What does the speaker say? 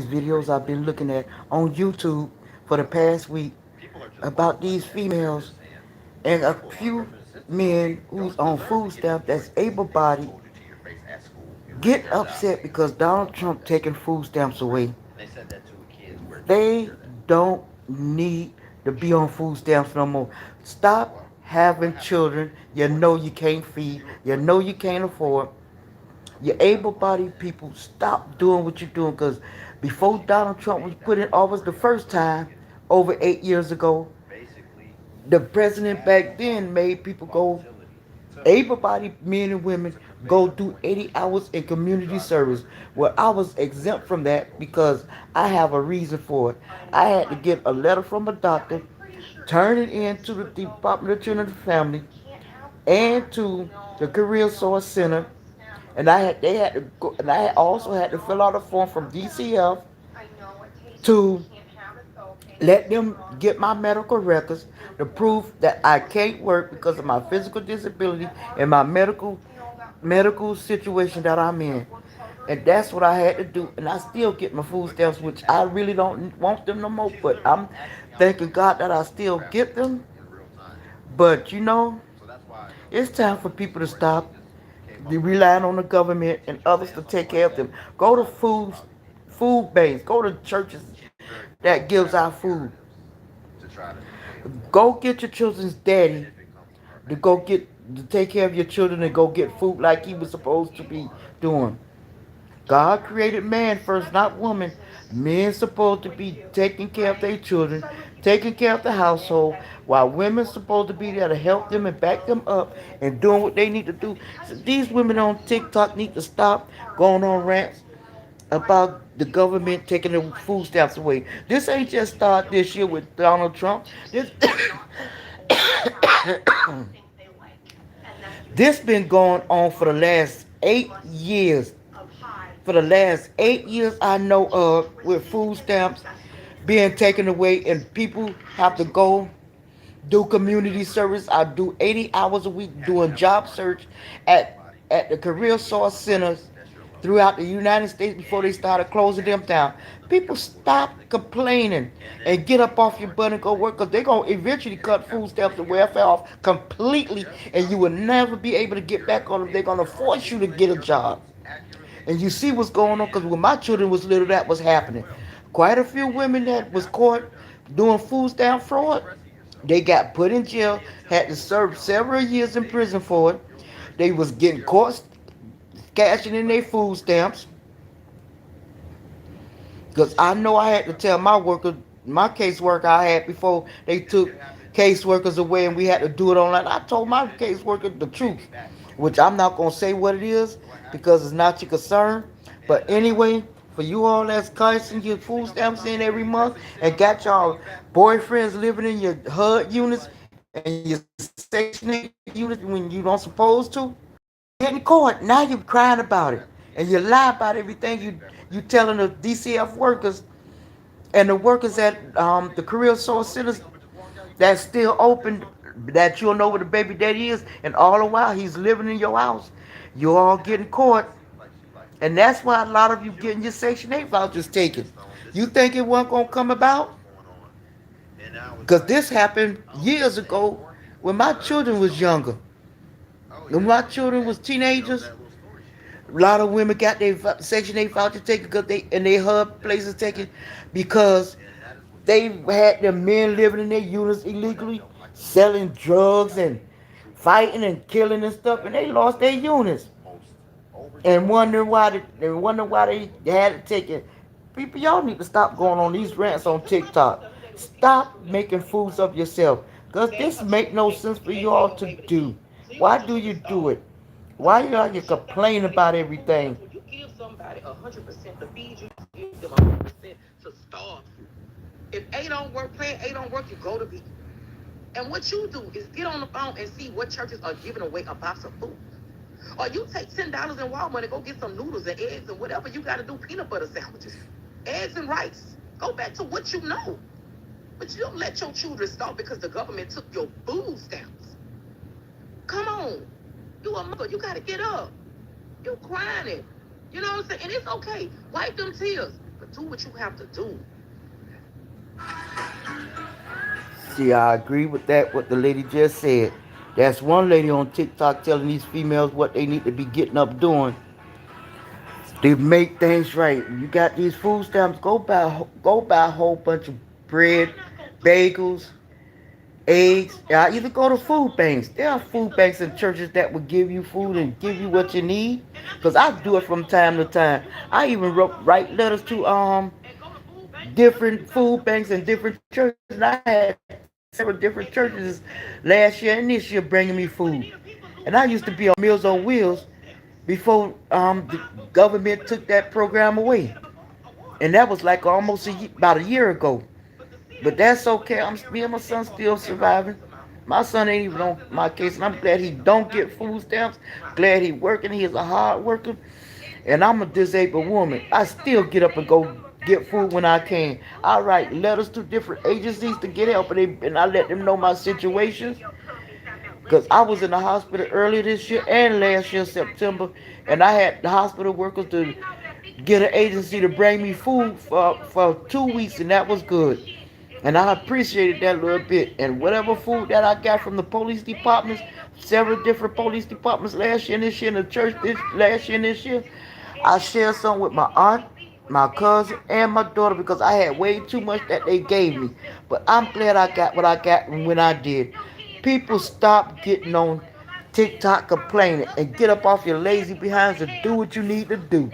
videos I've been looking at on YouTube for the past week about these females and a few men who's on food stamp that's able-bodied get upset because Donald Trump taking food stamps away. They don't need to be on food stamps no more. Stop having children you know you can't feed, you know you can't afford. You able-bodied people, stop doing what you're doing because before Donald Trump was put in office the first time, over 8 years ago, the president back then made people go, able-bodied men and women go do 80 hours in community service. Well, I was exempt from that because I have a reason for it. I had to get a letter from a doctor, turn it in to the Department of Children and Family, and to the Career Source Center, and they had to go, and I also had to fill out a form from DCF to let them get my medical records to prove that I can't work because of my physical disability and my medical situation that I'm in. And that's what I had to do. And I still get my food stamps, which I really don't want them no more. But I'm thanking God that I still get them. But it's time for people to stop relying on the government and others to take care of them. Go to food banks. Go to churches that gives out food. Go get your children's daddy to take care of your children and go get food like he was supposed to be doing. God created man first, not woman. Men supposed to be taking care of their children, taking care of the household, while women supposed to be there to help them and back them up and doing what they need to do. So these women on TikTok need to stop going on rants about the government taking the food stamps away. This ain't just started this year with Donald Trump. This been going on for the last 8 years. For the last 8 years, I know of with food stamps being taken away, and people have to go do community service. I do 80 hours a week doing job search at the career source centers throughout the United States before they started closing them down. People stop complaining and get up off your butt and go work because they're going to eventually cut food stamps and welfare off completely and you will never be able to get back on them. They're going to force you to get a job. And you see what's going on because when my children was little, that was happening. Quite a few women that was caught doing food stamp fraud, they got put in jail, had to serve several years in prison for it. They was getting caught cashing in their food stamps. Because I know I had to tell my caseworker I had before they took caseworkers away and we had to do it online. I told my caseworker the truth, which I'm not going to say what it is because it's not your concern. But anyway, for you all that's cashing your food stamps in every month and got y'all boyfriends living in your HUD units and your Section 8 units when you don't supposed to, getting caught. Now you're crying about it. And you lie about everything you telling the DCF workers and the workers at the career source centers that's still open that you'll know where the baby daddy is, and all the while he's living in your house. You're all getting caught. And that's why a lot of you getting your Section 8 vouchers taken. You think it wasn't going to come about? Because this happened years ago when my children was younger. When my children was teenagers, a lot of women got their Section 8 voucher taken because they HUD places taken because they had the men living in their units illegally, selling drugs and fighting and killing and stuff, and they lost their units. And wondering why they had it taken. People, y'all need to stop going on these rants on TikTok. Stop making fools of yourself. Because this make no sense for you all to do. Why do you do it? Why y'all you complain about everything? When you give somebody 100% to feed you, you give them 100% to starve you. If A don't work, plan A don't work, you go to B. And what you do is get on the phone and see what churches are giving away a box of food. Or you take $10 in Walmart and go get some noodles and eggs and whatever you got to do, peanut butter sandwiches, eggs and rice. Go back to what you know. But you don't let your children starve because the government took your food stamps. Come on. You a mother. You got to get up. You crying. You know what I'm saying? And it's okay. Wipe them tears. But do what you have to do. See, I agree with that, what the lady just said. That's one lady on TikTok telling these females what they need to be getting up doing to make things right. You got these food stamps, go buy a whole bunch of bread, bagels, eggs. I either go to food banks. There are food banks and churches that will give you food and give you what you need. Cause I do it from time to time. I even write letters to different food banks and different churches. And I had several different churches last year and this year bringing me food. And I used to be on Meals on Wheels before the government took that program away. And that was like almost about a year ago. But that's okay. Me and my son still surviving. My son ain't even on my case, and I'm glad he don't get food stamps. Glad he working. He is a hard worker, and I'm a disabled woman. I still get up and go get food when I can. I write letters to different agencies to get help, and I let them know my situation. Because I was in the hospital earlier this year and last year, September, and I had the hospital workers to get an agency to bring me food for 2 weeks, and that was good. And I appreciated that a little bit. And whatever food that I got from the police departments, several different police departments last year and this year, in the church last year and this year, I shared some with my aunt, my cousin, and my daughter because I had way too much that they gave me. But I'm glad I got what I got when I did. People stop getting on TikTok complaining and get up off your lazy behinds and do what you need to do.